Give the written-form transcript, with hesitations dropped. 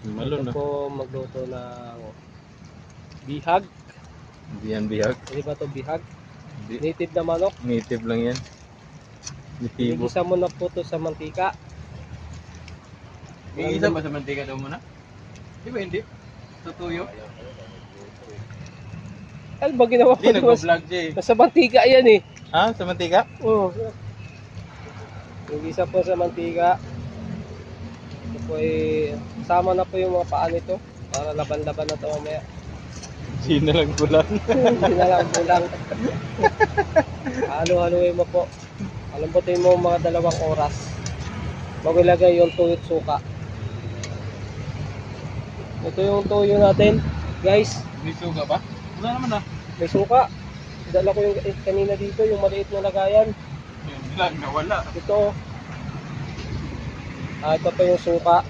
Malo Ito na. po magluto ng bihag. Hindi yan bihag. Hindi ba ito bihag? Hindi. Native na manok. Native lang yan. Natibo. Igisa mo na po ito sa mantika. Iisa ba sa mantika daw muna? Di ba hindi? Tutuyo? Ano ba ginawa ko? Hindi, nag-vlog siya eh. Nasa mantika yan eh. Ah, sa mantika? Oo. Igisa po sa mantika. Ito po ay sama na po yung mga paa nito para laban-laban na ito mamaya. Hindi na lang bulan. Hindi na lang bulang. Halo-haluin mo po. Alambutin mo mga 2 oras. Bago ilagay yung tuyot suka. Ito yung tuyo natin, guys. May suga ba? Wala naman ah. May suka. Dala ko yung kanina dito, yung maliit na lagayan. Yun lang, nawala. Ito. Ito pa yung suka.